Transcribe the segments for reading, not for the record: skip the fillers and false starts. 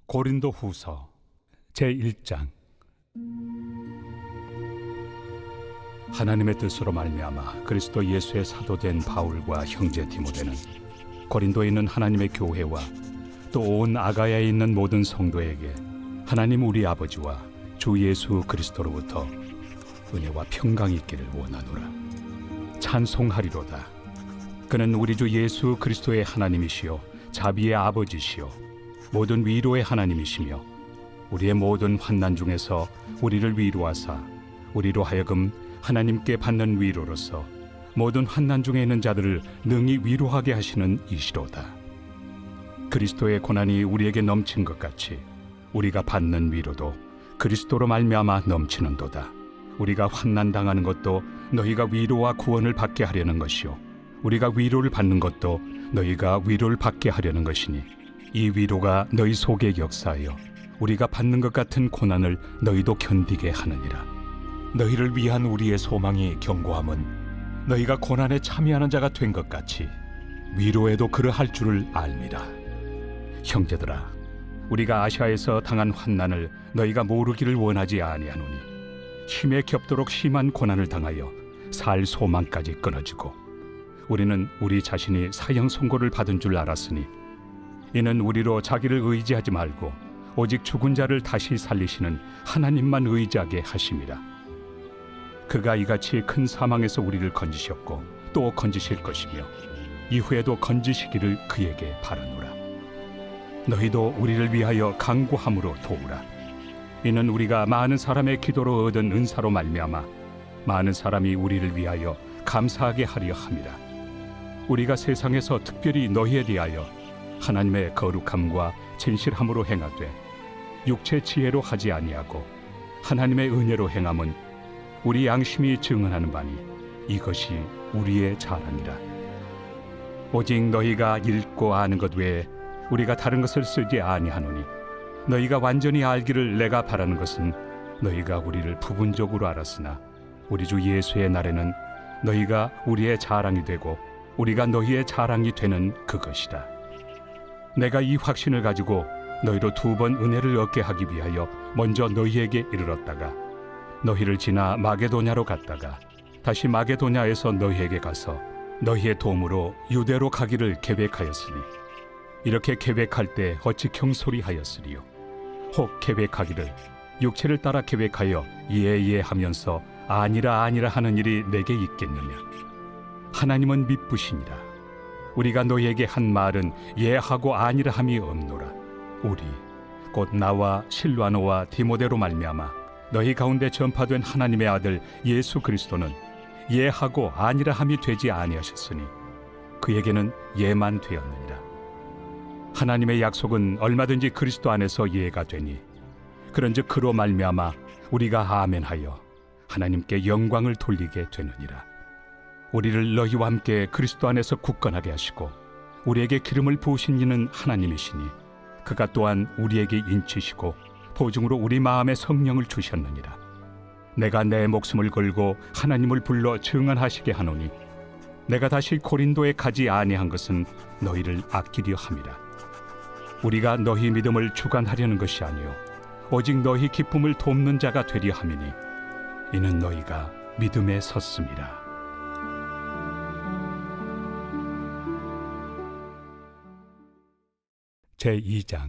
고린도 후서 제1장. 하나님의 뜻으로 말미암아 그리스도 예수의 사도된 바울과 형제 디모데는 고린도에 있는 하나님의 교회와 또 온 아가야에 있는 모든 성도에게 하나님 우리 아버지와 주 예수 그리스도로부터 은혜와 평강이 있기를 원하노라. 찬송하리로다. 그는 우리 주 예수 그리스도의 하나님이시요 자비의 아버지시요 모든 위로의 하나님이시며 우리의 모든 환난 중에서 우리를 위로하사 우리로 하여금 하나님께 받는 위로로서 모든 환난 중에 있는 자들을 능히 위로하게 하시는 이시로다. 그리스도의 고난이 우리에게 넘친 것 같이 우리가 받는 위로도 그리스도로 말미암아 넘치는도다. 우리가 환난 당하는 것도 너희가 위로와 구원을 받게 하려는 것이요 우리가 위로를 받는 것도 너희가 위로를 받게 하려는 것이니 이 위로가 너희 속에 역사하여 우리가 받는 것 같은 고난을 너희도 견디게 하느니라. 너희를 위한 우리의 소망이 견고함은 너희가 고난에 참여하는 자가 된 것 같이 위로에도 그러할 줄을 알미라. 형제들아, 우리가 아시아에서 당한 환난을 너희가 모르기를 원하지 아니하노니 힘에 겹도록 심한 고난을 당하여 살 소망까지 끊어지고 우리는 우리 자신이 사형 선고를 받은 줄 알았으니 이는 우리로 자기를 의지하지 말고 오직 죽은 자를 다시 살리시는 하나님만 의지하게 하심이라. 그가 이같이 큰 사망에서 우리를 건지셨고 또 건지실 것이며 이후에도 건지시기를 그에게 바라노라. 너희도 우리를 위하여 간구함으로 도우라. 이는 우리가 많은 사람의 기도로 얻은 은사로 말미암아 많은 사람이 우리를 위하여 감사하게 하려 함이라. 우리가 세상에서 특별히 너희에 대하여 하나님의 거룩함과 진실함으로 행하되 육체 지혜로 하지 아니하고 하나님의 은혜로 행함은 우리 양심이 증언하는 바니 이것이 우리의 자랑이라. 오직 너희가 읽고 아는 것 외에 우리가 다른 것을 쓰지 아니하노니 너희가 완전히 알기를 내가 바라는 것은 너희가 우리를 부분적으로 알았으나 우리 주 예수의 날에는 너희가 우리의 자랑이 되고 우리가 너희의 자랑이 되는 그것이라. 내가 이 확신을 가지고 너희로 2번 은혜를 얻게 하기 위하여 먼저 너희에게 이르렀다가 너희를 지나 마게도냐로 갔다가 다시 마게도냐에서 너희에게 가서 너희의 도움으로 유대로 가기를 계획하였으니 이렇게 계획할 때 어찌 경솔이하였으리요. 혹 계획하기를 육체를 따라 계획하여 예 하면서 아니라 하는 일이 내게 있겠느냐. 하나님은 미쁘시니라. 우리가 너희에게 한 말은 예하고 아니라 함이 없노라. 우리 곧 나와 실와노와 디모데로 말미암아 너희 가운데 전파된 하나님의 아들 예수 그리스도는 예하고 아니라 함이 되지 아니하셨으니 그에게는 예만 되었느니라. 하나님의 약속은 얼마든지 그리스도 안에서 예가 되니 그런즉 그로 말미암아 우리가 아멘하여 하나님께 영광을 돌리게 되느니라. 우리를 너희와 함께 그리스도 안에서 굳건하게 하시고 우리에게 기름을 부으신 이는 하나님이시니 그가 또한 우리에게 인치시고 보증으로 우리 마음에 성령을 주셨느니라. 내가 내 목숨을 걸고 하나님을 불러 증언하시게 하노니 내가 다시 고린도에 가지 아니한 것은 너희를 아끼려 함이라. 우리가 너희 믿음을 주관하려는 것이 아니요 오직 너희 기쁨을 돕는 자가 되려 함이니 이는 너희가 믿음에 섰음이라. 제2장.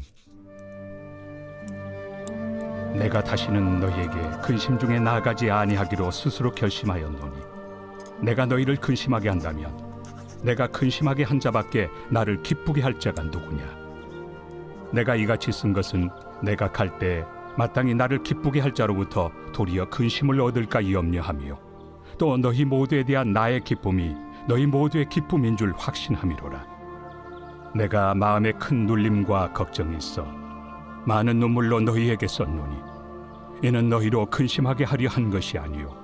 내가 다시는 너희에게 근심 중에 나아가지 아니하기로 스스로 결심하였노니 내가 너희를 근심하게 한다면 내가 근심하게 한 자밖에 나를 기쁘게 할 자가 누구냐. 내가 이같이 쓴 것은 내가 갈 때 마땅히 나를 기쁘게 할 자로부터 도리어 근심을 얻을까 염려하며 또 너희 모두에 대한 나의 기쁨이 너희 모두의 기쁨인 줄 확신함이로라. 내가 마음에 큰 눌림과 걱정이 있어 많은 눈물로 너희에게 썼노니 이는 너희로 근심하게 하려 한 것이 아니요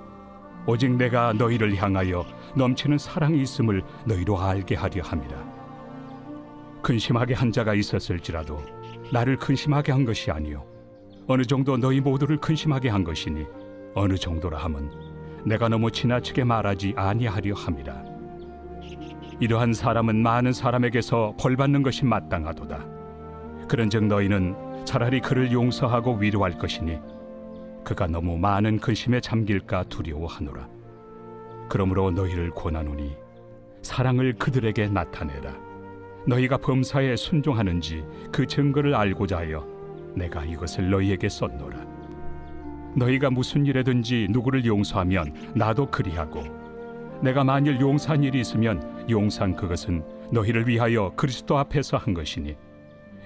오직 내가 너희를 향하여 넘치는 사랑이 있음을 너희로 알게 하려 함이라. 근심하게 한 자가 있었을지라도 나를 근심하게 한 것이 아니요 어느 정도 너희 모두를 근심하게 한 것이니 어느 정도라 함은 내가 너무 지나치게 말하지 아니하려 함이라. 이러한 사람은 많은 사람에게서 벌받는 것이 마땅하도다. 그런즉 너희는 차라리 그를 용서하고 위로할 것이니 그가 너무 많은 근심에 잠길까 두려워하노라. 그러므로 너희를 권하노니 사랑을 그들에게 나타내라. 너희가 범사에 순종하는지 그 증거를 알고자 하여 내가 이것을 너희에게 썼노라. 너희가 무슨 일에든지 누구를 용서하면 나도 그리하고, 내가 만일 용서한 일이 있으면 용서한 그것은 너희를 위하여 그리스도 앞에서 한 것이니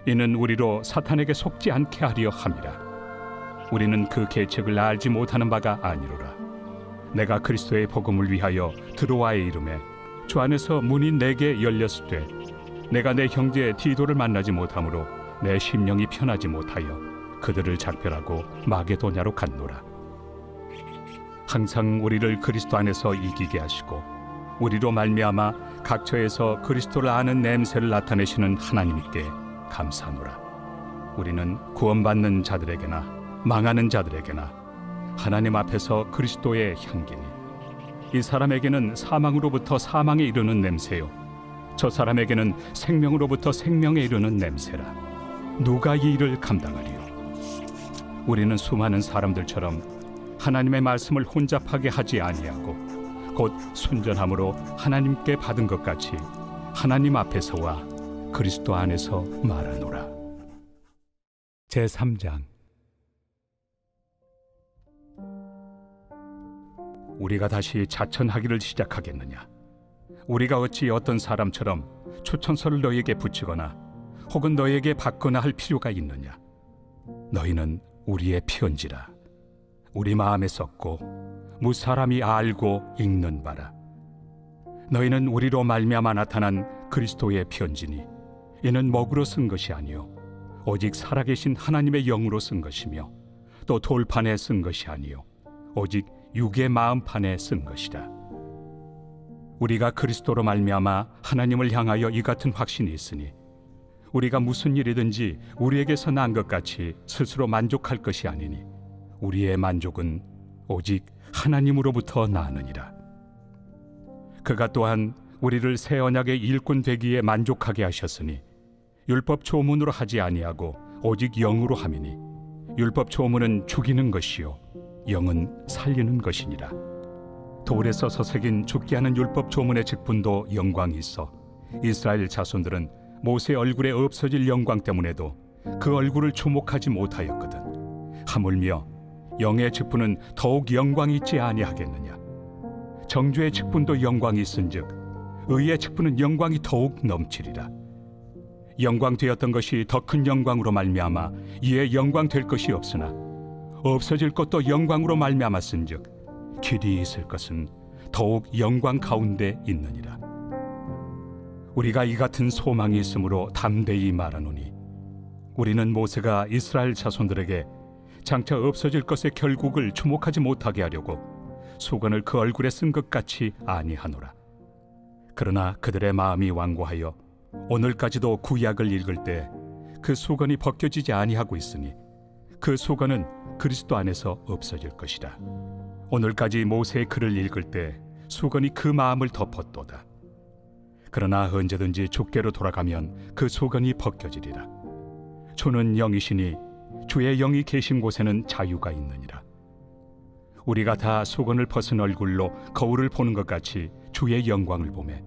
이는 우리로 사탄에게 속지 않게 하려 함이라. 우리는 그 계책을 알지 못하는 바가 아니로라. 내가 그리스도의 복음을 위하여 드로아에 이름에 주 안에서 문이 내게 열렸으되 내가 내 형제 디도를 만나지 못하므로 내 심령이 편하지 못하여 그들을 작별하고 마게도냐로 갔노라. 항상 우리를 그리스도 안에서 이기게 하시고 우리로 말미암아 각처에서 그리스도를 아는 냄새를 나타내시는 하나님께 감사하노라. 우리는 구원받는 자들에게나 망하는 자들에게나 하나님 앞에서 그리스도의 향기니 이 사람에게는 사망으로부터 사망에 이르는 냄새요 저 사람에게는 생명으로부터 생명에 이르는 냄새라. 누가 이 일을 감당하리요? 우리는 수많은 사람들처럼 하나님의 말씀을 혼잡하게 하지 아니하고 곧 순전함으로 하나님께 받은 것 같이 하나님 앞에서와 그리스도 안에서 말하노라. 제3장. 우리가 다시 자천하기를 시작하겠느냐? 우리가 어찌 어떤 사람처럼 추천서를 너희에게 붙이거나 혹은 너희에게 받거나 할 필요가 있느냐? 너희는 우리의 편지라. 우리 마음에 썼고 무사람이 알고 읽는 바라. 너희는 우리로 말미암아 나타난 그리스도의 편지니 이는 먹으로 쓴 것이 아니요 오직 살아계신 하나님의 영으로 쓴 것이며 또 돌판에 쓴 것이 아니요 오직 육의 마음판에 쓴 것이라. 우리가 그리스도로 말미암아 하나님을 향하여 이 같은 확신이 있으니 우리가 무슨 일이든지 우리에게서 난 것 같이 스스로 만족할 것이 아니니 우리의 만족은 오직 하나님으로부터 나느니라. 그가 또한 우리를 새 언약의 일꾼 되기에 만족하게 하셨으니 율법 조문으로 하지 아니하고 오직 영으로 함이니 율법 조문은 죽이는 것이요 영은 살리는 것이니라. 돌에 써서 새긴 죽게 하는 율법 조문의 직분도 영광이 있어 이스라엘 자손들은 모세 얼굴에 없어질 영광 때문에도 그 얼굴을 주목하지 못하였거든. 하물며 영의 직분은 더욱 영광이 있지 아니하겠느냐? 정죄의 직분도 영광이 있은즉 의의 직분은 영광이 더욱 넘치리라. 영광 되었던 것이 더 큰 영광으로 말미암아 이에 영광 될 것이 없으나 없어질 것도 영광으로 말미암았은즉 길이 있을 것은 더욱 영광 가운데 있느니라. 우리가 이 같은 소망이 있으므로 담대히 말하노니 우리는 모세가 이스라엘 자손들에게 장차 없어질 것의 결국을 주목하지 못하게 하려고 수건을 그 얼굴에 쓴 것 같이 아니하노라. 그러나 그들의 마음이 완고하여 오늘까지도 구약을 읽을 때 그 수건이 벗겨지지 아니하고 있으니 그 수건은 그리스도 안에서 없어질 것이라. 오늘까지 모세의 글을 읽을 때 수건이 그 마음을 덮었도다. 그러나 언제든지 주께로 돌아가면 그 수건이 벗겨지리라. 주는 영이시니 주의 영이 계신 곳에는 자유가 있느니라. 우리가 다 수건을 벗은 얼굴로 거울을 보는 것 같이 주의 영광을 보매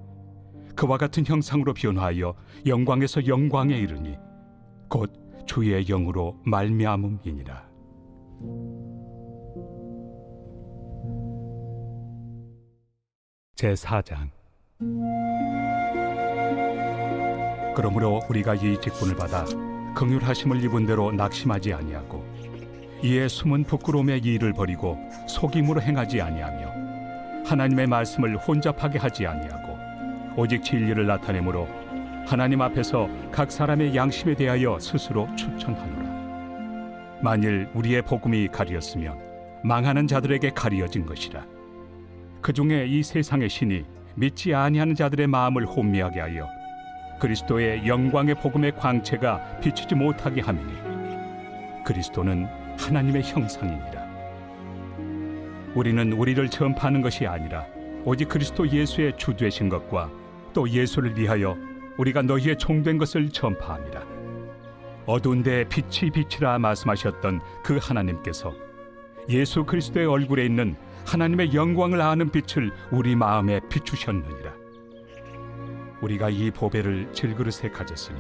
그와 같은 형상으로 변화하여 영광에서 영광에 이르니 곧 주의 영으로 말미암음이니라. 제4장. 그러므로 우리가 이 직분을 받아 긍휼하심을 입은 대로 낙심하지 아니하고 이에 숨은 부끄러움의 일을 버리고 속임으로 행하지 아니하며 하나님의 말씀을 혼잡하게 하지 아니하고 오직 진리를 나타내므로 하나님 앞에서 각 사람의 양심에 대하여 스스로 추천하노라. 만일 우리의 복음이 가리었으면 망하는 자들에게 가리어진 것이라. 그 중에 이 세상의 신이 믿지 아니하는 자들의 마음을 혼미하게 하여 그리스도의 영광의 복음의 광채가 비치지 못하게 함이니 그리스도는 하나님의 형상이니라. 우리는 우리를 전파하는 것이 아니라 오직 그리스도 예수의 주 되신 것과 또 예수를 위하여 우리가 너희의 종된 것을 전파함이라. 어두운 데 빛이 비치라 말씀하셨던 그 하나님께서 예수 그리스도의 얼굴에 있는 하나님의 영광을 아는 빛을 우리 마음에 비추셨느니라. 우리가 이 보배를 질그릇에 가졌으니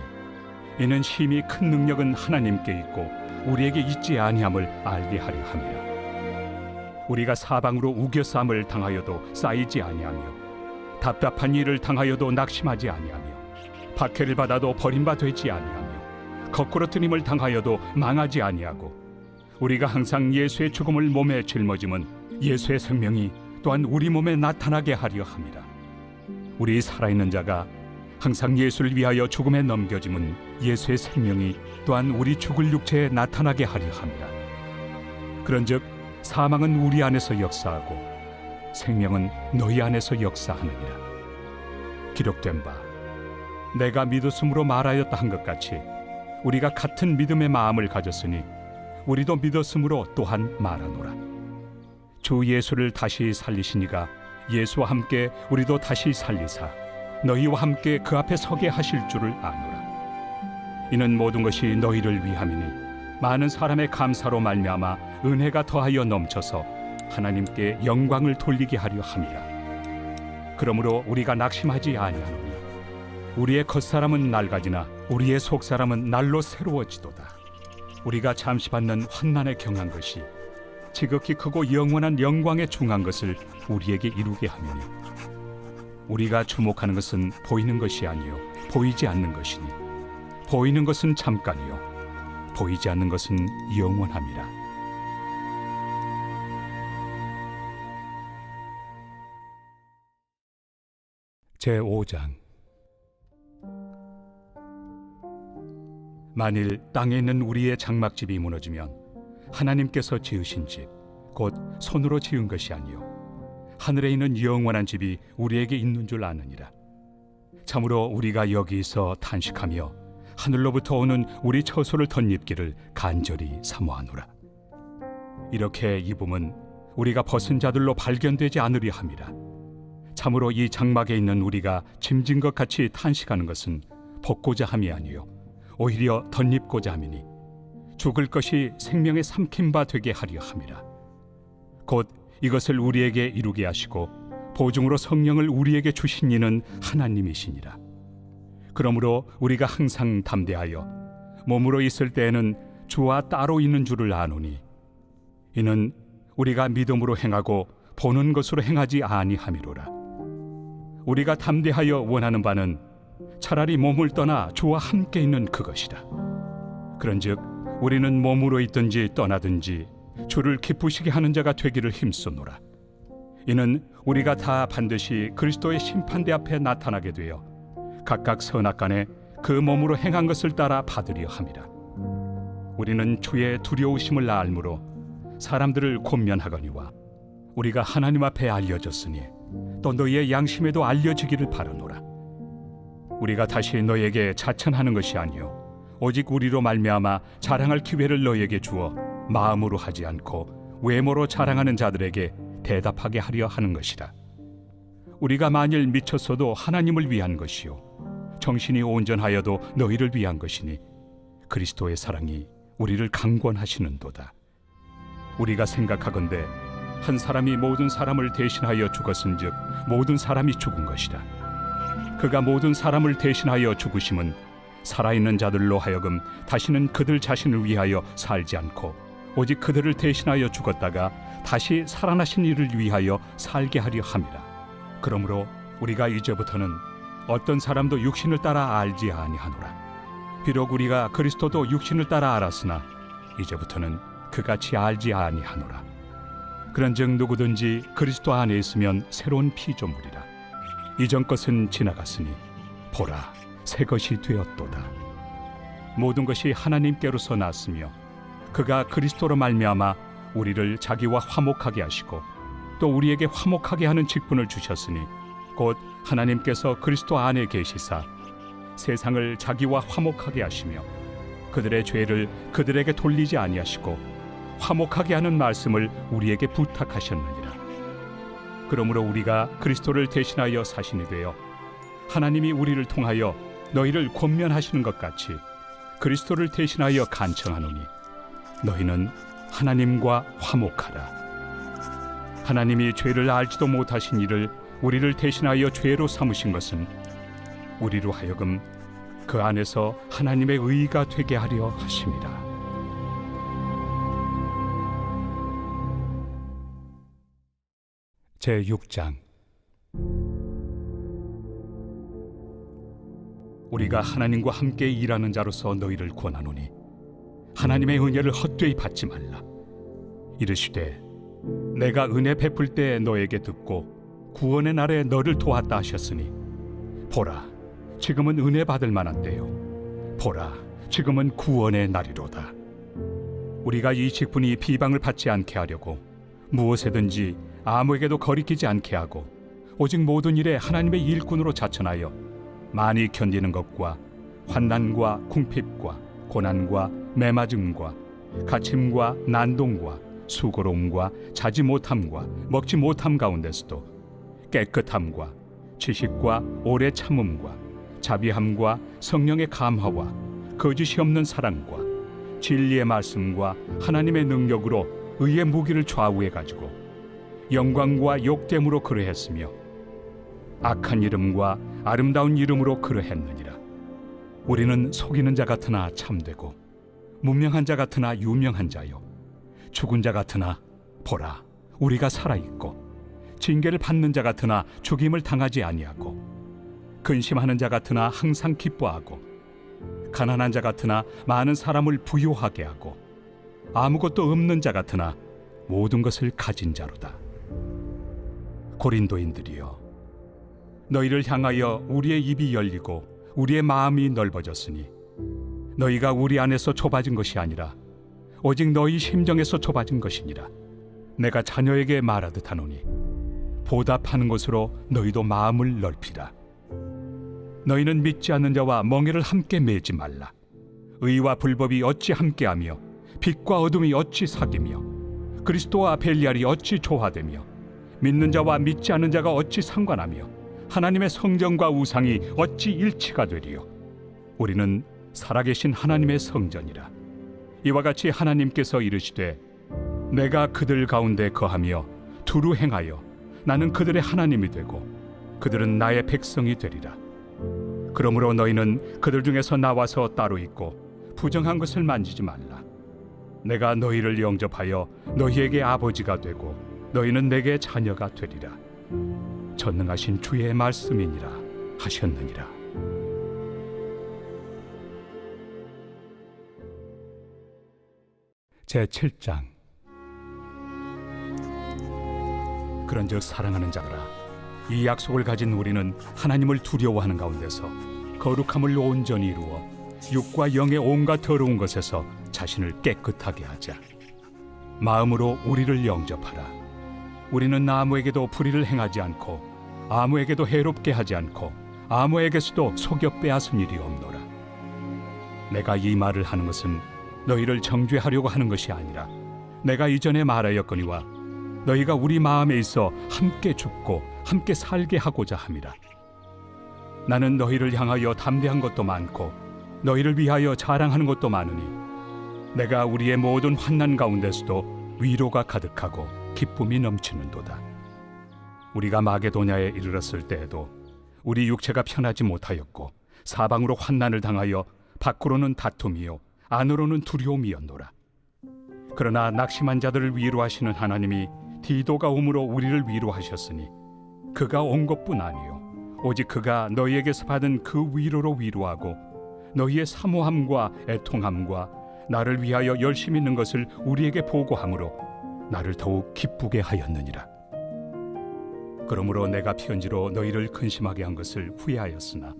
이는 심히 큰 능력은 하나님께 있고 우리에게 있지 아니함을 알게 하려 함이라. 우리가 사방으로 우겨쌈을 당하여도 쌓이지 아니하며 답답한 일을 당하여도 낙심하지 아니하며 박해를 받아도 버림바 되지 아니하며 거꾸로 뜨림을 당하여도 망하지 아니하고 우리가 항상 예수의 죽음을 몸에 짊어짐은 예수의 생명이 또한 우리 몸에 나타나게 하려 함이라. 우리 살아있는 자가 항상 예수를 위하여 죽음에 넘겨짐은 예수의 생명이 또한 우리 죽을 육체에 나타나게 하려 함이라. 그런즉 사망은 우리 안에서 역사하고 생명은 너희 안에서 역사하느니라. 기록된 바 내가 믿었으므로 말하였다 한 것 같이 우리가 같은 믿음의 마음을 가졌으니 우리도 믿었으므로 또한 말하노라. 주 예수를 다시 살리시니가 예수와 함께 우리도 다시 살리사 너희와 함께 그 앞에 서게 하실 줄을 아노라. 이는 모든 것이 너희를 위함이니 많은 사람의 감사로 말미암아 은혜가 더하여 넘쳐서 하나님께 영광을 돌리게 하려 함이라. 그러므로 우리가 낙심하지 아니하노니 우리의 겉사람은 낡아지나 우리의 속사람은 날로 새로워지도다. 우리가 잠시 받는 환난에 경한 것이 지극히 크고 영원한 영광에 중한 것을 우리에게 이루게 하느니 우리가 주목하는 것은 보이는 것이 아니요 보이지 않는 것이니 보이는 것은 잠깐이요 보이지 않는 것은 영원함이라. 제5장. 만일 땅에 있는 우리의 장막집이 무너지면 하나님께서 지으신 집 곧 손으로 지은 것이 아니요 하늘에 있는 영원한 집이 우리에게 있는 줄 아느니라. 참으로 우리가 여기서 탄식하며 하늘로부터 오는 우리 처소를 덧입기를 간절히 사모하노라. 이렇게 입음은 우리가 벗은 자들로 발견되지 않으려 함이라. 참으로 이 장막에 있는 우리가 짐진 것 같이 탄식하는 것은 벗고자 함이 아니요 오히려 덧입고자 함이니 죽을 것이 생명의 삼킨 바 되게 하려 함이라. 곧 이것을 우리에게 이루게 하시고 보증으로 성령을 우리에게 주신 이는 하나님이시니라. 그러므로 우리가 항상 담대하여 몸으로 있을 때에는 주와 따로 있는 줄을 아노니 이는 우리가 믿음으로 행하고 보는 것으로 행하지 아니함이로라. 우리가 담대하여 원하는 바는 차라리 몸을 떠나 주와 함께 있는 그것이라. 그런즉 우리는 몸으로 있든지 떠나든지 주를 기쁘시게 하는 자가 되기를 힘쓰노라. 이는 우리가 다 반드시 그리스도의 심판대 앞에 나타나게 되어 각각 선악간에 그 몸으로 행한 것을 따라 받으려 함이라. 우리는 주의 두려우심을 알므로 사람들을 권면하거니와 우리가 하나님 앞에 알려졌으니 또 너희의 양심에도 알려지기를 바라노라. 우리가 다시 너희에게 자천하는 것이 아니요 오직 우리로 말미암아 자랑할 기회를 너희에게 주어 마음으로 하지 않고 외모로 자랑하는 자들에게 대답하게 하려 하는 것이라. 우리가 만일 미쳤어도 하나님을 위한 것이요 정신이 온전하여도 너희를 위한 것이니 그리스도의 사랑이 우리를 강권하시는도다. 우리가 생각하건대 한 사람이 모든 사람을 대신하여 죽었은즉 모든 사람이 죽은 것이라. 그가 모든 사람을 대신하여 죽으심은 살아있는 자들로 하여금 다시는 그들 자신을 위하여 살지 않고 오직 그들을 대신하여 죽었다가 다시 살아나신 이를 위하여 살게 하려 함이라. 그러므로 우리가 이제부터는 어떤 사람도 육신을 따라 알지 아니하노라. 비록 우리가 그리스도도 육신을 따라 알았으나 이제부터는 그같이 알지 아니하노라. 그런즉 누구든지 그리스도 안에 있으면 새로운 피조물이라. 이전 것은 지나갔으니 보라 새 것이 되었도다. 모든 것이 하나님께로서 났으며 그가 그리스도로 말미암아 우리를 자기와 화목하게 하시고 또 우리에게 화목하게 하는 직분을 주셨으니 곧 하나님께서 그리스도 안에 계시사 세상을 자기와 화목하게 하시며 그들의 죄를 그들에게 돌리지 아니하시고 화목하게 하는 말씀을 우리에게 부탁하셨느니라. 그러므로 우리가 그리스도를 대신하여 사신이 되어 하나님이 우리를 통하여 너희를 권면하시는 것 같이 그리스도를 대신하여 간청하노니 너희는 하나님과 화목하라. 하나님이 죄를 알지도 못하신 이를 우리를 대신하여 죄로 삼으신 것은 우리로 하여금 그 안에서 하나님의 의가 되게 하려 하심이라. 제6장. 우리가 하나님과 함께 일하는 자로서 너희를 권하노니 하나님의 은혜를 헛되이 받지 말라. 이르시되 내가 은혜 베풀 때 너에게 듣고 구원의 날에 너를 도왔다 하셨으니 보라, 지금은 은혜 받을 만한 때요, 보라, 지금은 구원의 날이로다. 우리가 이 직분이 비방을 받지 않게 하려고 무엇에든지 아무에게도 거리끼지 않게 하고 오직 모든 일에 하나님의 일꾼으로 자천하여 많이 견디는 것과 환난과 궁핍과 고난과 매맞음과 갇힘과 난동과 수고로움과 자지 못함과 먹지 못함 가운데서도 깨끗함과 지식과 오래 참음과 자비함과 성령의 감화와 거짓이 없는 사랑과 진리의 말씀과 하나님의 능력으로 의의 무기를 좌우해 가지고 영광과 욕됨으로 그러했으며 악한 이름과 아름다운 이름으로 그러했느니라. 우리는 속이는 자 같으나 참되고 무명한 자 같으나 유명한 자요, 죽은 자 같으나 보라 우리가 살아있고 징계를 받는 자 같으나 죽임을 당하지 아니하고 근심하는 자 같으나 항상 기뻐하고 가난한 자 같으나 많은 사람을 부요하게 하고 아무것도 없는 자 같으나 모든 것을 가진 자로다. 고린도인들이여, 너희를 향하여 우리의 입이 열리고 우리의 마음이 넓어졌으니 너희가 우리 안에서 좁아진 것이 아니라 오직 너희 심정에서 좁아진 것이니라. 내가 자녀에게 말하듯 하노니 보답하는 것으로 너희도 마음을 넓히라. 너희는 믿지 않는 자와 멍에를 함께 매지 말라. 의와 불법이 어찌 함께하며 빛과 어둠이 어찌 사귀며 그리스도와 벨리알이 어찌 조화되며 믿는 자와 믿지 않는 자가 어찌 상관하며 하나님의 성전과 우상이 어찌 일치가 되리요. 우리는 살아계신 하나님의 성전이라. 이와 같이 하나님께서 이르시되 내가 그들 가운데 거하며 두루 행하여 나는 그들의 하나님이 되고 그들은 나의 백성이 되리라. 그러므로 너희는 그들 중에서 나와서 따로 있고 부정한 것을 만지지 말라. 내가 너희를 영접하여 너희에게 아버지가 되고 너희는 내게 자녀가 되리라. 전능하신 주의 말씀이니라 하셨느니라. 제7장. 그런즉 사랑하는 자들아, 이 약속을 가진 우리는 하나님을 두려워하는 가운데서 거룩함을 온전히 이루어 육과 영의 온갖 더러운 것에서 자신을 깨끗하게 하자. 마음으로 우리를 영접하라. 우리는 아무에게도 불의를 행하지 않고 아무에게도 해롭게 하지 않고 아무에게서도 속여 빼앗은 일이 없노라. 내가 이 말을 하는 것은 너희를 정죄하려고 하는 것이 아니라 내가 이전에 말하였거니와 너희가 우리 마음에 있어 함께 죽고 함께 살게 하고자 함이라. 나는 너희를 향하여 담대한 것도 많고 너희를 위하여 자랑하는 것도 많으니 내가 우리의 모든 환난 가운데서도 위로가 가득하고 기쁨이 넘치는도다. 우리가 마게도냐에 이르렀을 때에도 우리 육체가 편하지 못하였고 사방으로 환난을 당하여 밖으로는 다툼이요 안으로는 두려움이었노라. 그러나 낙심한 자들을 위로하시는 하나님이 디도가 오므로 우리를 위로하셨으니 그가 온 것뿐 아니요 오직 그가 너희에게서 받은 그 위로로 위로하고 너희의 사모함과 애통함과 나를 위하여 열심히 있는 것을 우리에게 보고함으로 나를 더욱 기쁘게 하였느니라. 그러므로 내가 편지로 너희를 근심하게 한 것을 후회하였으나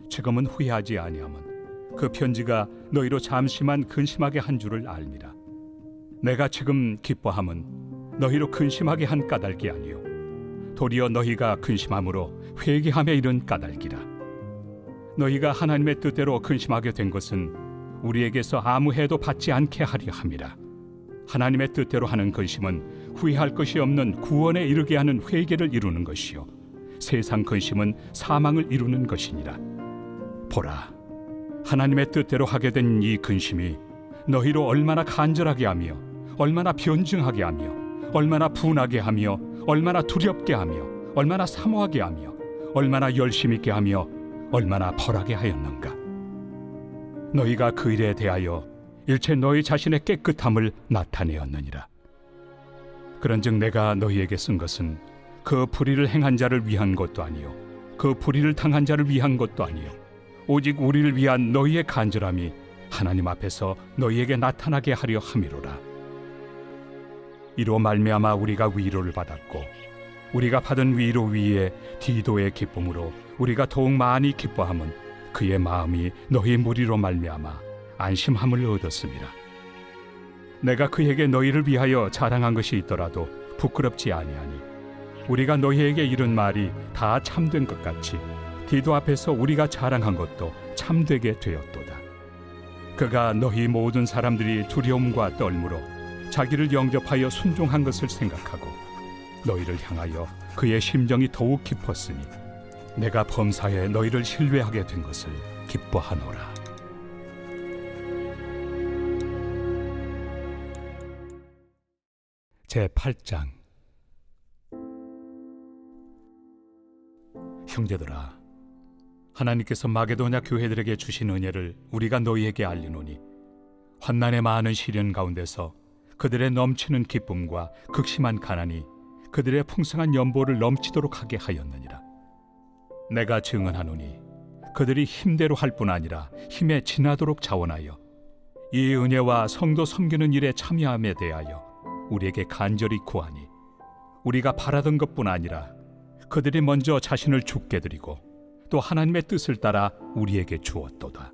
지금은 후회하지 아니함은 그 편지가 너희로 잠시만 근심하게 한 줄을 알미라. 내가 지금 기뻐함은 너희로 근심하게 한 까닭이 아니요 도리어 너희가 근심함으로 회개함에 이른 까닭이라. 너희가 하나님의 뜻대로 근심하게 된 것은 우리에게서 아무 해도 받지 않게 하려 함이라. 하나님의 뜻대로 하는 근심은 후회할 것이 없는 구원에 이르게 하는 회개를 이루는 것이요 세상 근심은 사망을 이루는 것이니라. 보라, 하나님의 뜻대로 하게 된 이 근심이 너희로 얼마나 간절하게 하며 얼마나 변증하게 하며 얼마나 분하게 하며 얼마나 두렵게 하며 얼마나 사모하게 하며 얼마나 열심 있게 하며 얼마나 벌하게 하였는가. 너희가 그 일에 대하여 일체 너희 자신의 깨끗함을 나타내었느니라. 그런즉 내가 너희에게 쓴 것은 그 불의를 행한 자를 위한 것도 아니요 그 불의를 당한 자를 위한 것도 아니요 오직 우리를 위한 너희의 간절함이 하나님 앞에서 너희에게 나타나게 하려 함이로라. 이로 말미암아 우리가 위로를 받았고 우리가 받은 위로 위에 디도의 기쁨으로 우리가 더욱 많이 기뻐함은 그의 마음이 너희 무리로 말미암아 안심함을 얻었습니다. 내가 그에게 너희를 위하여 자랑한 것이 있더라도 부끄럽지 아니하니 우리가 너희에게 이른 말이 다 참된 것 같이 디도 앞에서 우리가 자랑한 것도 참되게 되었도다. 그가 너희 모든 사람들이 두려움과 떨므로 자기를 영접하여 순종한 것을 생각하고 너희를 향하여 그의 심정이 더욱 깊었으니 내가 범사에 너희를 신뢰하게 된 것을 기뻐하노라. 제8장. 형제들아, 하나님께서 마게도냐 교회들에게 주신 은혜를 우리가 너희에게 알리노니 환난의 많은 시련 가운데서 그들의 넘치는 기쁨과 극심한 가난이 그들의 풍성한 연보를 넘치도록 하게 하였느니라. 내가 증언하노니 그들이 힘대로 할 뿐 아니라 힘에 지나도록 자원하여 이 은혜와 성도 섬기는 일에 참여함에 대하여 우리에게 간절히 구하니 우리가 바라던 것뿐 아니라 그들이 먼저 자신을 주께 드리고 또 하나님의 뜻을 따라 우리에게 주었도다.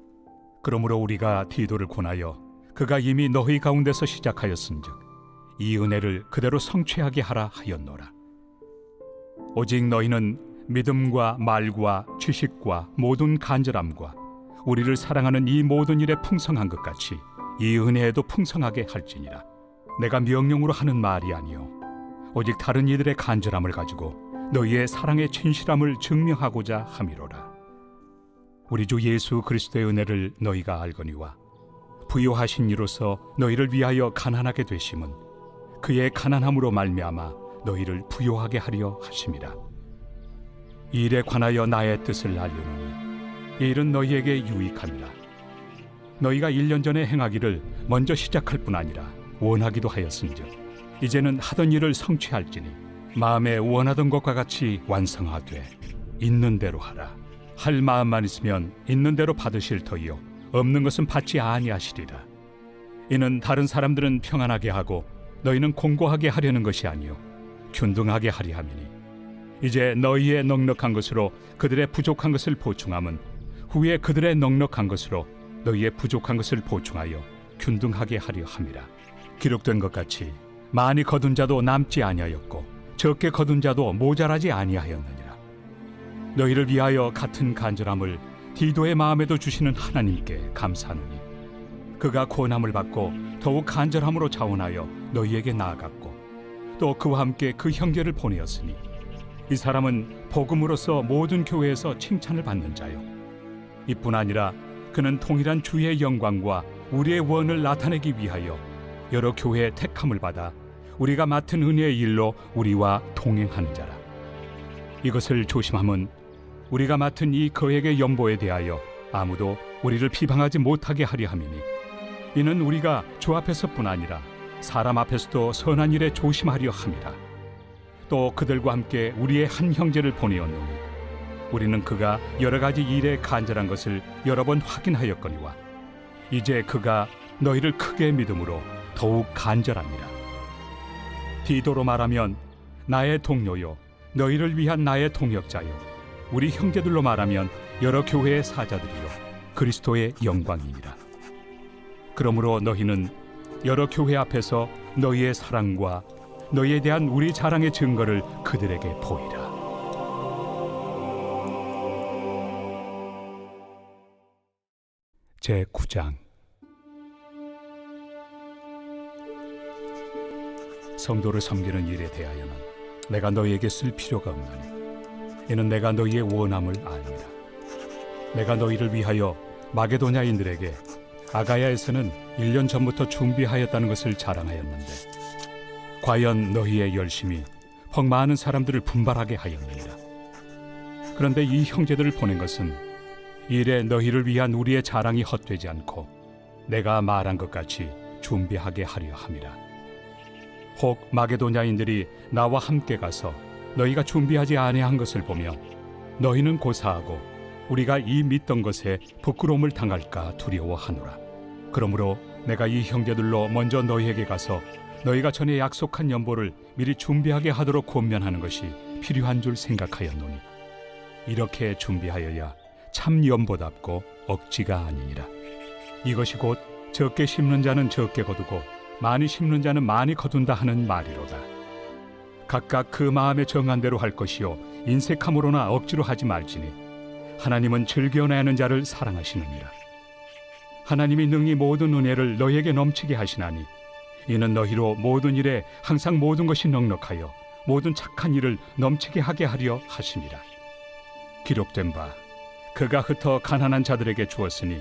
그러므로 우리가 디도를 권하여 그가 이미 너희 가운데서 시작하였은즉 이 은혜를 그대로 성취하게 하라 하였노라. 오직 너희는 믿음과 말과 지식과 모든 간절함과 우리를 사랑하는 이 모든 일에 풍성한 것 같이 이 은혜에도 풍성하게 할지니라. 내가 명령으로 하는 말이 아니요 오직 다른 이들의 간절함을 가지고 너희의 사랑의 진실함을 증명하고자 함이로라. 우리 주 예수 그리스도의 은혜를 너희가 알거니와 부요하신 이로서 너희를 위하여 가난하게 되심은 그의 가난함으로 말미암아 너희를 부요하게 하려 하심이라. 이 일에 관하여 나의 뜻을 알려노니 이 일은 너희에게 유익함이라. 너희가 1년 전에 행하기를 먼저 시작할 뿐 아니라 원하기도 하였은즉 이제는 하던 일을 성취할지니 마음에 원하던 것과 같이 완성하되 있는 대로 하라. 할 마음만 있으면 있는 대로 받으실 터이요 없는 것은 받지 아니하시리라. 이는 다른 사람들은 평안하게 하고 너희는 공고하게 하려는 것이 아니요 균등하게 하리 함이니 이제 너희의 넉넉한 것으로 그들의 부족한 것을 보충함은 후에 그들의 넉넉한 것으로 너희의 부족한 것을 보충하여 균등하게 하려 함이라. 기록된 것 같이 많이 거둔 자도 남지 아니하였고 적게 거둔 자도 모자라지 아니하였느니라. 너희를 위하여 같은 간절함을 디도의 마음에도 주시는 하나님께 감사하노니 그가 권함을 받고 더욱 간절함으로 자원하여 너희에게 나아갔고 또 그와 함께 그 형제를 보내었으니 이 사람은 복음으로서 모든 교회에서 칭찬을 받는 자요 이뿐 아니라 그는 통일한 주의 영광과 우리의 원을 나타내기 위하여 여러 교회의 택함을 받아 우리가 맡은 은혜의 일로 우리와 동행하는 자라. 이것을 조심함은 우리가 맡은 이 거액의 연보에 대하여 아무도 우리를 비방하지 못하게 하려 함이니 이는 우리가 주 앞에서뿐 아니라 사람 앞에서도 선한 일에 조심하려 함이라. 또 그들과 함께 우리의 한 형제를 보내었노니 우리는 그가 여러 가지 일에 간절한 것을 여러 번 확인하였거니와 이제 그가 너희를 크게 믿음으로 더욱 간절합니다. 디도로 말하면 나의 동료요 너희를 위한 나의 동역자요 우리 형제들로 말하면 여러 교회의 사자들이요 그리스도의 영광이니라. 그러므로 너희는 여러 교회 앞에서 너희의 사랑과 너희에 대한 우리 자랑의 증거를 그들에게 보이라. 제9장. 성도를 섬기는 일에 대하여는 내가 너희에게 쓸 필요가 없나니 이는 내가 너희의 원함을 압니다. 내가 너희를 위하여 마게도냐인들에게 아가야에서는 1년 전부터 준비하였다는 것을 자랑하였는데 과연 너희의 열심이 퍽 많은 사람들을 분발하게 하였느니라. 그런데 이 형제들을 보낸 것은 이래 너희를 위한 우리의 자랑이 헛되지 않고 내가 말한 것 같이 준비하게 하려 함이라. 혹 마게도냐인들이 나와 함께 가서 너희가 준비하지 아니한 것을 보며 너희는 고사하고 우리가 이 믿던 것에 부끄러움을 당할까 두려워하노라. 그러므로 내가 이 형제들로 먼저 너희에게 가서 너희가 전에 약속한 연보를 미리 준비하게 하도록 권면하는 것이 필요한 줄 생각하였노니 이렇게 준비하여야 참 연보답고 억지가 아니니라. 이것이 곧 적게 심는 자는 적게 거두고 많이 심는 자는 많이 거둔다 하는 말이로다. 각각 그 마음에 정한 대로 할 것이요 인색함으로나 억지로 하지 말지니 하나님은 즐겨내 하는 자를 사랑하시느니라. 하나님이 능히 모든 은혜를 너희에게 넘치게 하시나니 이는 너희로 모든 일에 항상 모든 것이 넉넉하여 모든 착한 일을 넘치게 하게 하려 하심이라. 기록된 바 그가 흩어 가난한 자들에게 주었으니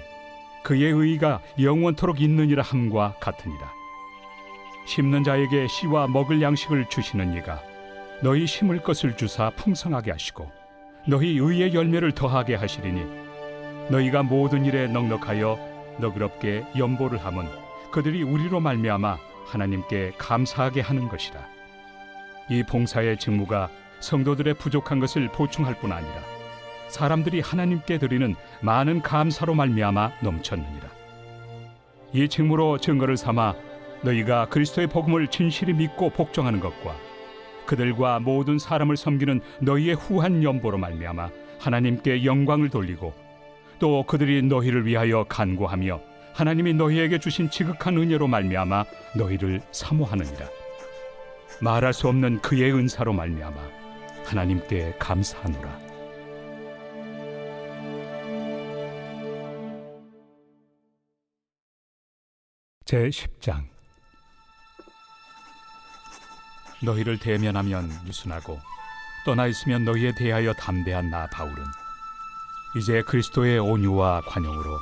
그의 의의가 영원토록 있느니라 함과 같으니라. 심는 자에게 씨와 먹을 양식을 주시는 이가 너희 심을 것을 주사 풍성하게 하시고 너희 의의 열매를 더하게 하시리니 너희가 모든 일에 넉넉하여 너그럽게 연보를 함은 그들이 우리로 말미암아 하나님께 감사하게 하는 것이라. 이 봉사의 직무가 성도들의 부족한 것을 보충할 뿐 아니라 사람들이 하나님께 드리는 많은 감사로 말미암아 넘쳤느니라. 이 직무로 증거를 삼아 너희가 그리스도의 복음을 진실히 믿고 복종하는 것과 그들과 모든 사람을 섬기는 너희의 후한 연보로 말미암아 하나님께 영광을 돌리고 또 그들이 너희를 위하여 간구하며 하나님이 너희에게 주신 지극한 은혜로 말미암아 너희를 사모하느니라. 말할 수 없는 그의 은사로 말미암아 하나님께 감사하노라. 제10장. 너희를 대면하면 유순하고 떠나 있으면 너희에 대하여 담대한 나 바울은 이제 그리스도의 온유와 관용으로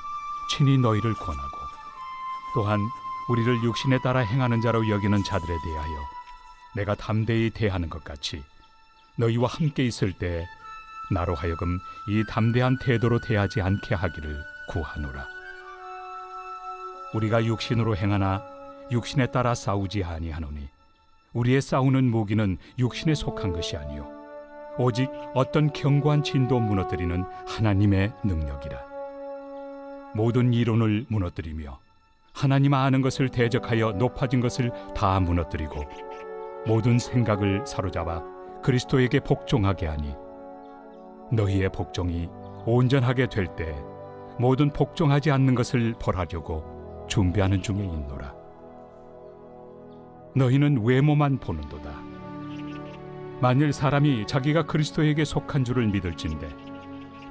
친히 너희를 권하고 또한 우리를 육신에 따라 행하는 자로 여기는 자들에 대하여 내가 담대히 대하는 것 같이 너희와 함께 있을 때 나로 하여금 이 담대한 태도로 대하지 않게 하기를 구하노라. 우리가 육신으로 행하나 육신에 따라 싸우지 아니하노니 우리의 싸우는 무기는 육신에 속한 것이 아니요 오직 어떤 견고한 진도 무너뜨리는 하나님의 능력이라. 모든 이론을 무너뜨리며 하나님 아는 것을 대적하여 높아진 것을 다 무너뜨리고 모든 생각을 사로잡아 그리스도에게 복종하게 하니 너희의 복종이 온전하게 될 때 모든 복종하지 않는 것을 벌하려고 준비하는 중에 있노라. 너희는 외모만 보는도다. 만일 사람이 자기가 그리스도에게 속한 줄을 믿을진대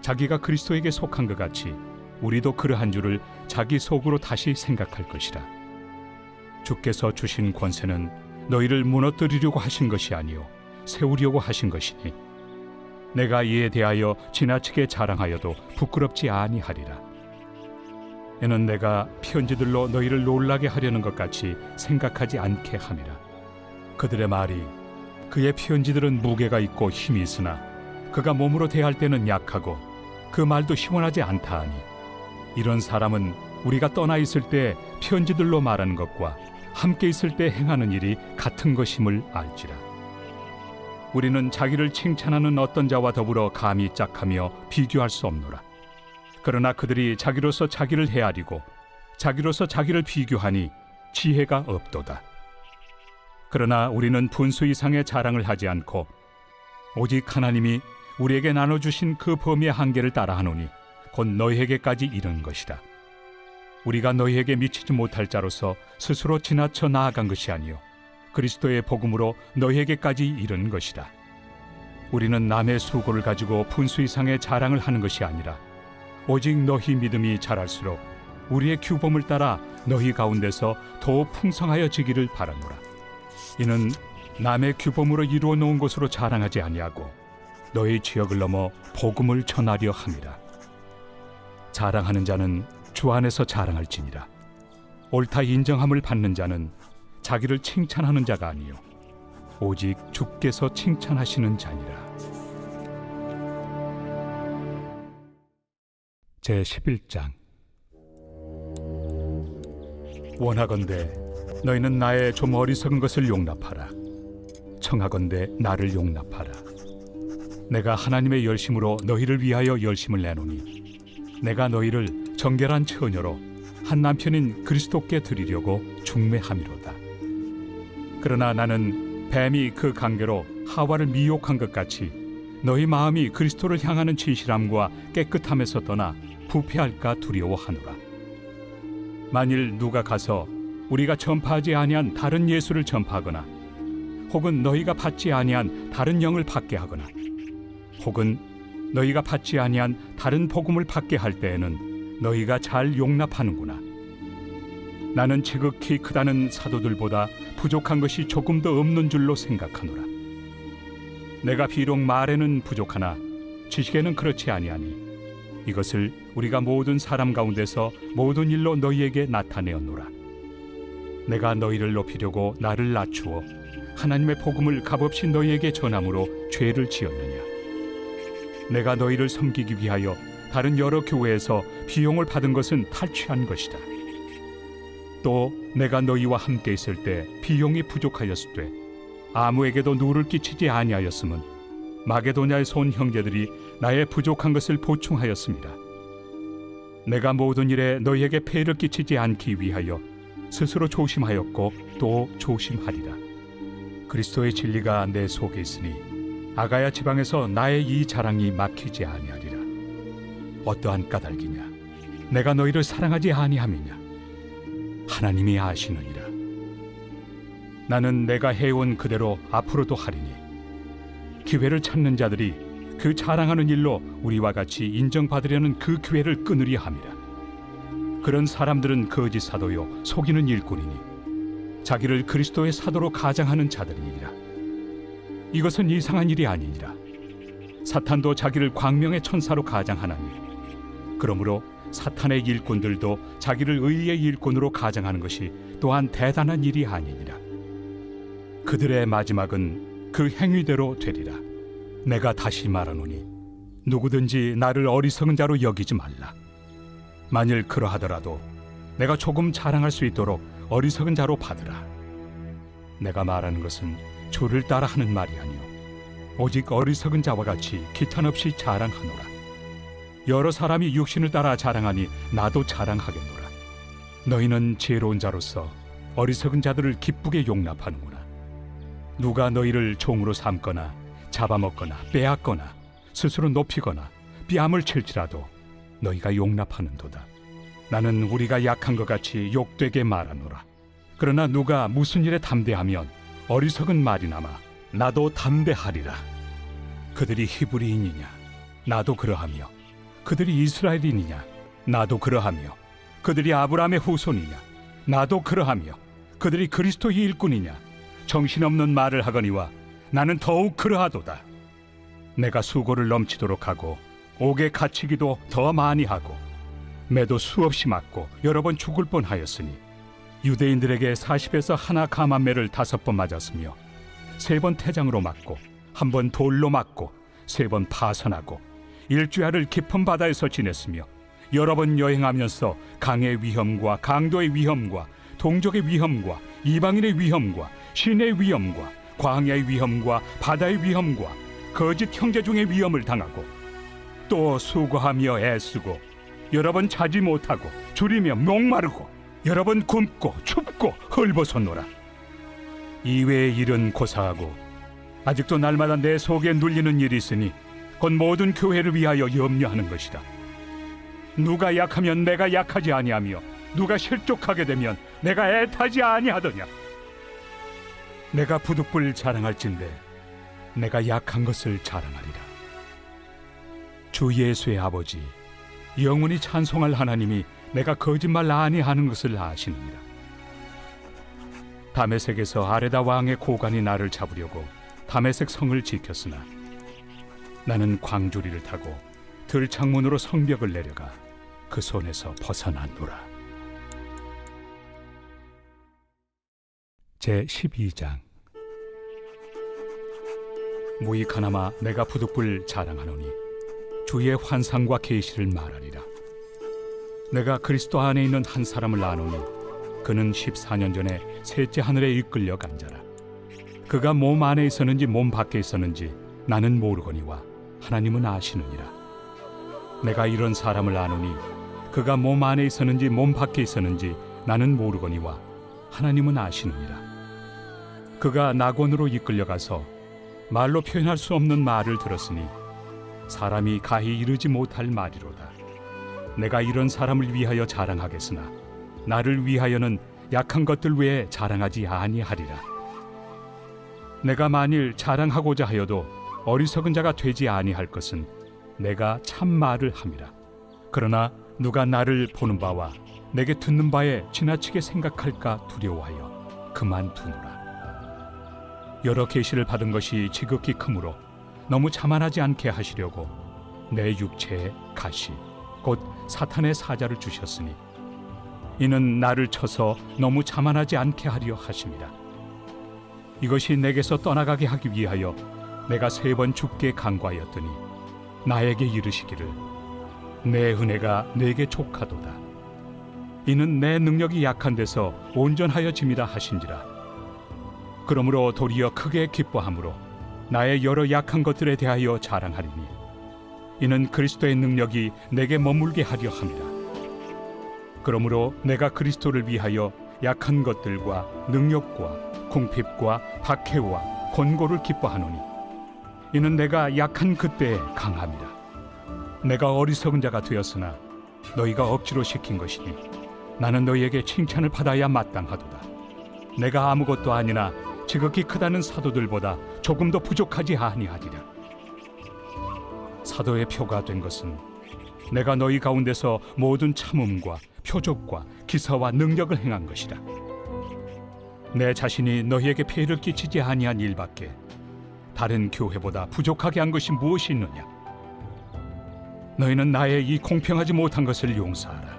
자기가 그리스도에게 속한 것 같이 우리도 그러한 줄을 자기 속으로 다시 생각할 것이라. 주께서 주신 권세는 너희를 무너뜨리려고 하신 것이 아니요 세우려고 하신 것이니 내가 이에 대하여 지나치게 자랑하여도 부끄럽지 아니하리라. 이는 내가 편지들로 너희를 놀라게 하려는 것 같이 생각하지 않게 함이라. 그들의 말이 그의 편지들은 무게가 있고 힘이 있으나 그가 몸으로 대할 때는 약하고 그 말도 시원하지 않다 하니 이런 사람은 우리가 떠나 있을 때 편지들로 말하는 것과 함께 있을 때 행하는 일이 같은 것임을 알지라. 우리는 자기를 칭찬하는 어떤 자와 더불어 감히 짝하며 비교할 수 없노라. 그러나 그들이 자기로서 자기를 헤아리고 자기로서 자기를 비교하니 지혜가 없도다. 그러나 우리는 분수 이상의 자랑을 하지 않고 오직 하나님이 우리에게 나눠주신 그 범위의 한계를 따라하노니 곧 너희에게까지 이른 것이다. 우리가 너희에게 미치지 못할 자로서 스스로 지나쳐 나아간 것이 아니요 그리스도의 복음으로 너희에게까지 이른 것이다. 우리는 남의 수고를 가지고 분수 이상의 자랑을 하는 것이 아니라 오직 너희 믿음이 자랄수록 우리의 규범을 따라 너희 가운데서 더욱 풍성하여지기를 바라노라. 이는 남의 규범으로 이루어 놓은 것으로 자랑하지 아니하고 너희 지역을 넘어 복음을 전하려 함이라. 자랑하는 자는 주 안에서 자랑할지니라. 옳다 인정함을 받는 자는 자기를 칭찬하는 자가 아니요 오직 주께서 칭찬하시는 자니라. 제11장. 원하건대 너희는 나의 좀 어리석은 것을 용납하라. 청하건대 나를 용납하라. 내가 하나님의 열심으로 너희를 위하여 열심을 내노니 내가 너희를 정결한 처녀로 한 남편인 그리스도께 드리려고 중매함이로다. 그러나 나는 뱀이 그 관계로 하와를 미혹한 것 같이 너희 마음이 그리스도를 향하는 진실함과 깨끗함에서 떠나 부패할까 두려워하노라. 만일 누가 가서 우리가 전파하지 아니한 다른 예수를 전파하거나 혹은 너희가 받지 아니한 다른 영을 받게 하거나 혹은 너희가 받지 아니한 다른 복음을 받게 할 때에는 너희가 잘 용납하는구나. 나는 지극히 크다는 사도들보다 부족한 것이 조금 더 없는 줄로 생각하노라. 내가 비록 말에는 부족하나 지식에는 그렇지 아니하니 이것을 우리가 모든 사람 가운데서 모든 일로 너희에게 나타내었노라. 내가 너희를 높이려고 나를 낮추어 하나님의 복음을 값없이 너희에게 전함으로 죄를 지었느냐? 내가 너희를 섬기기 위하여 다른 여러 교회에서 비용을 받은 것은 탈취한 것이다. 또 내가 너희와 함께 있을 때 비용이 부족하였을 때 아무에게도 누를 끼치지 아니하였음은 마게도냐에서 온 형제들이 나의 부족한 것을 보충하였습니다. 내가 모든 일에 너희에게 폐를 끼치지 않기 위하여 스스로 조심하였고 또 조심하리라. 그리스도의 진리가 내 속에 있으니 아가야 지방에서 나의 이 자랑이 막히지 아니하리라. 어떠한 까닭이냐? 내가 너희를 사랑하지 아니함이냐? 하나님이 아시느니라. 나는 내가 해온 그대로 앞으로도 하리니 기회를 찾는 자들이 그 자랑하는 일로 우리와 같이 인정받으려는 그 기회를 끊으려 함이라. 그런 사람들은 거짓 사도요 속이는 일꾼이니 자기를 그리스도의 사도로 가장하는 자들이니라. 이것은 이상한 일이 아니니라. 사탄도 자기를 광명의 천사로 가장하나니 그러므로 사탄의 일꾼들도 자기를 의의 일꾼으로 가장하는 것이 또한 대단한 일이 아니니라. 그들의 마지막은 그 행위대로 되리라. 내가 다시 말하노니 누구든지 나를 어리석은 자로 여기지 말라. 만일 그러하더라도 내가 조금 자랑할 수 있도록 어리석은 자로 받으라. 내가 말하는 것은 주를 따라 하는 말이 아니요 오직 어리석은 자와 같이 기탄 없이 자랑하노라. 여러 사람이 육신을 따라 자랑하니 나도 자랑하겠노라. 너희는 지혜로운 자로서 어리석은 자들을 기쁘게 용납하는구나. 누가 너희를 종으로 삼거나 잡아먹거나 빼앗거나 스스로 높이거나 뺨을 칠지라도 너희가 용납하는도다. 나는 우리가 약한 것 같이 욕되게 말하노라. 그러나 누가 무슨 일에 담대하면 어리석은 말이나마 나도 담대하리라. 그들이 히브리인이냐? 나도 그러하며 그들이 이스라엘인이냐? 나도 그러하며 그들이 아브라함의 후손이냐? 나도 그러하며 그들이 그리스도의 일꾼이냐? 정신없는 말을 하거니와 나는 더욱 그러하도다. 내가 수고를 넘치도록 하고 옥에 갇히기도 더 많이 하고 매도 수없이 맞고 여러 번 죽을 뻔하였으니 유대인들에게 40에서 하나 감한매를 5번 맞았으며 3번 태장으로 맞고 1번 돌로 맞고 3번 파선하고 일주야를 깊은 바다에서 지냈으며 여러 번 여행하면서 강의 위험과 강도의 위험과 동족의 위험과 이방인의 위험과 신의 위험과 광야의 위험과 바다의 위험과 거짓 형제 중의 위험을 당하고 또 수고하며 애쓰고 여러 번 자지 못하고 줄이며 목마르고 여러 번 굶고 춥고 헐벗었노라. 이외의 일은 고사하고 아직도 날마다 내 속에 눌리는 일이 있으니 곧 모든 교회를 위하여 염려하는 것이다. 누가 약하면 내가 약하지 아니하며 누가 실족하게 되면 내가 애타지 아니하더냐. 내가 부득불 자랑할진대 내가 약한 것을 자랑하리라. 주 예수의 아버지 영원히 찬송할 하나님이 내가 거짓말 아니하는 것을 아시느니라. 다메섹에서 아레다 왕의 고관이 나를 잡으려고 다메섹 성을 지켰으나 나는 광주리를 타고 들창문으로 성벽을 내려가 그 손에서 벗어났노라. 제12장. 무익하나마 내가 부득불 자랑하노니 주의 환상과 계시를 말하리라. 내가 그리스도 안에 있는 한 사람을 아노니 그는 14년 전에 셋째 하늘에 이끌려 간 자라. 그가 몸 안에 있었는지 몸 밖에 있었는지 나는 모르거니와 하나님은 아시느니라. 내가 이런 사람을 아노니 그가 몸 안에 있었는지 몸 밖에 있었는지 나는 모르거니와 하나님은 아시느니라. 그가 낙원으로 이끌려가서 말로 표현할 수 없는 말을 들었으니 사람이 가히 이르지 못할 말이로다. 내가 이런 사람을 위하여 자랑하겠으나 나를 위하여는 약한 것들 외에 자랑하지 아니하리라. 내가 만일 자랑하고자 하여도 어리석은 자가 되지 아니할 것은 내가 참 말을 함이라. 그러나 누가 나를 보는 바와 내게 듣는 바에 지나치게 생각할까 두려워하여 그만두노라. 여러 계시를 받은 것이 지극히 크므로 너무 자만하지 않게 하시려고 내 육체에 가시 곧 사탄의 사자를 주셨으니 이는 나를 쳐서 너무 자만하지 않게 하려 하심이라. 이것이 내게서 떠나가게 하기 위하여 내가 3번 죽게 간구하였더니 나에게 이르시기를 내 은혜가 내게 족하도다. 이는 내 능력이 약한 데서 온전하여짐이라 하신지라. 그러므로 도리어 크게 기뻐함으로 나의 여러 약한 것들에 대하여 자랑하리니 이는 그리스도의 능력이 내게 머물게 하려 함이라. 그러므로 내가 그리스도를 위하여 약한 것들과 능력과 궁핍과 박해와 권고를 기뻐하노니 이는 내가 약한 그때에 강함이라. 내가 어리석은 자가 되었으나 너희가 억지로 시킨 것이니 나는 너희에게 칭찬을 받아야 마땅하도다. 내가 아무것도 아니나 지극히 크다는 사도들보다 조금도 부족하지 아니하리라. 사도의 표가 된 것은 내가 너희 가운데서 모든 참음과 표적과 기사와 능력을 행한 것이라. 내 자신이 너희에게 피해를 끼치지 아니한 일밖에 다른 교회보다 부족하게 한 것이 무엇이 있느냐? 너희는 나의 이 공평하지 못한 것을 용서하라.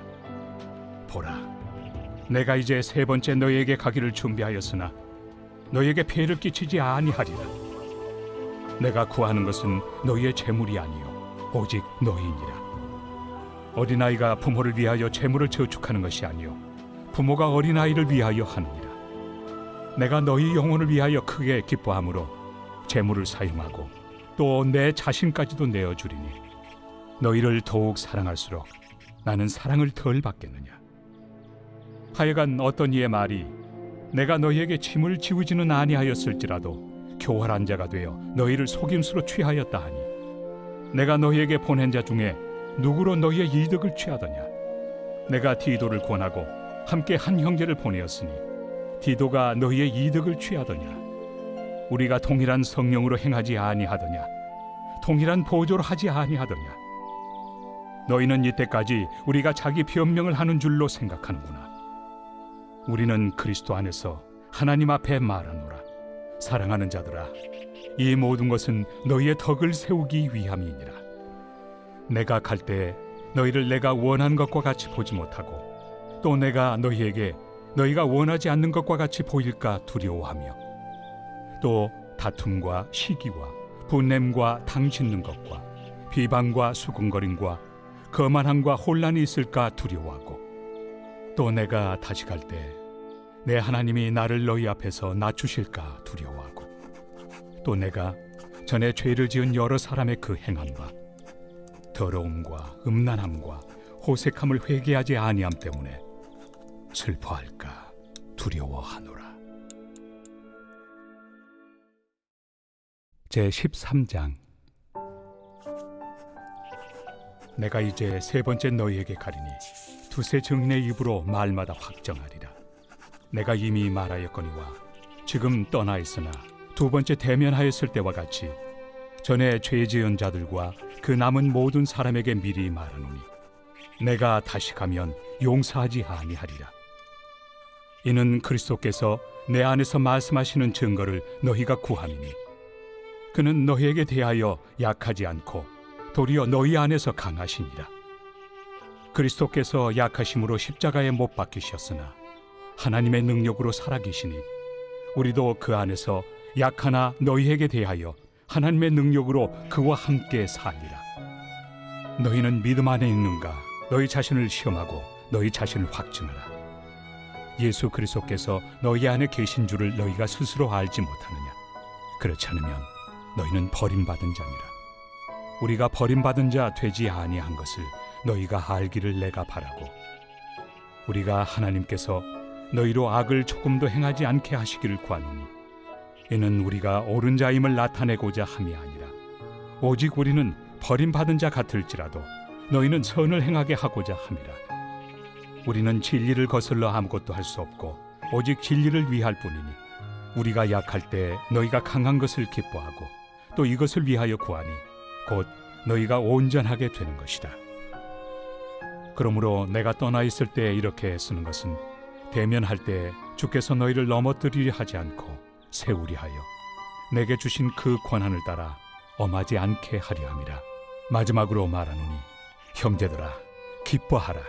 보라, 내가 이제 3번째 너희에게 가기를 준비하였으나 너희에게 피해를 끼치지 아니하리라. 내가 구하는 것은 너희의 재물이 아니요 오직 너희니라. 어린아이가 부모를 위하여 재물을 저축하는 것이 아니요 부모가 어린아이를 위하여 하느니라. 내가 너희 영혼을 위하여 크게 기뻐함으로 재물을 사용하고 또 내 자신까지도 내어주리니 너희를 더욱 사랑할수록 나는 사랑을 덜 받겠느냐. 하여간 어떤 이의 말이 내가 너희에게 짐을 지우지는 아니하였을지라도 교활한 자가 되어 너희를 속임수로 취하였다 하니 내가 너희에게 보낸 자 중에 누구로 너희의 이득을 취하더냐. 내가 디도를 권하고 함께 한 형제를 보내었으니 디도가 너희의 이득을 취하더냐. 우리가 동일한 성령으로 행하지 아니하더냐. 동일한 보조로 하지 아니하더냐. 너희는 이때까지 우리가 자기 변명을 하는 줄로 생각하는구나. 우리는 그리스도 안에서 하나님 앞에 말하노라. 사랑하는 자들아, 이 모든 것은 너희의 덕을 세우기 위함이니라. 내가 갈 때에 너희를 내가 원하는 것과 같이 보지 못하고 또 내가 너희에게 너희가 원하지 않는 것과 같이 보일까 두려워하며 또 다툼과 시기와 분냄과 당 짖는 것과 비방과 수군거림과 거만함과 혼란이 있을까 두려워하고 또 내가 다시 갈 때 내 하나님이 나를 너희 앞에서 낮추실까 두려워하고 또 내가 전에 죄를 지은 여러 사람의 그 행함과 더러움과 음란함과 호색함을 회개하지 아니함 때문에 슬퍼할까 두려워하노라. 제13장. 내가 이제 3번째 너희에게 가리니 두세 증인의 입으로 말마다 확정하리라. 내가 이미 말하였거니와 지금 떠나 있으나 2번째 대면하였을 때와 같이 전에 죄 지은 자들과 그 남은 모든 사람에게 미리 말하노니 내가 다시 가면 용서하지 아니하리라. 이는 그리스도께서 내 안에서 말씀하시는 증거를 너희가 구함이니 그는 너희에게 대하여 약하지 않고 도리어 너희 안에서 강하시니라. 그리스도께서 약하심으로 십자가에 못 박히셨으나 하나님의 능력으로 살아계시니 우리도 그 안에서 약하나 너희에게 대하여 하나님의 능력으로 그와 함께 살리라. 너희는 믿음 안에 있는가? 너희 자신을 시험하고 너희 자신을 확증하라. 예수 그리스도께서 너희 안에 계신 줄을 너희가 스스로 알지 못하느냐? 그렇지 않으면 너희는 버림받은 자니라. 우리가 버림받은 자 되지 아니한 것을 너희가 알기를 내가 바라고, 우리가 하나님께서 너희로 악을 조금도 행하지 않게 하시기를 구하노니 이는 우리가 옳은 자임을 나타내고자 함이 아니라 오직 우리는 버림받은 자 같을지라도 너희는 선을 행하게 하고자 함이라. 우리는 진리를 거슬러 아무것도 할 수 없고 오직 진리를 위할 뿐이니 우리가 약할 때 너희가 강한 것을 기뻐하고 또 이것을 위하여 구하니 곧 너희가 온전하게 되는 것이다. 그러므로 내가 떠나 있을 때 이렇게 쓰는 것은 대면할 때 주께서 너희를 넘어뜨리려 하지 않고 세우리 하여 내게 주신 그 권한을 따라 엄하지 않게 하려 함이라. 마지막으로 말하노니 형제들아, 기뻐하라.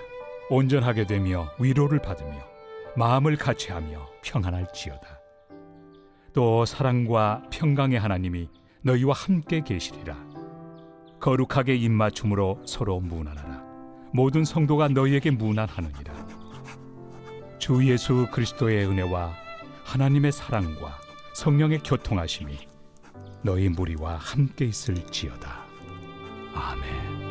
온전하게 되며 위로를 받으며 마음을 같이하며 평안할지어다. 또 사랑과 평강의 하나님이 너희와 함께 계시리라. 거룩하게 입맞춤으로 서로 문안하라. 모든 성도가 너희에게 문안하느니라. 주 예수 그리스도의 은혜와 하나님의 사랑과 성령의 교통하심이 너희 무리와 함께 있을지어다. 아멘.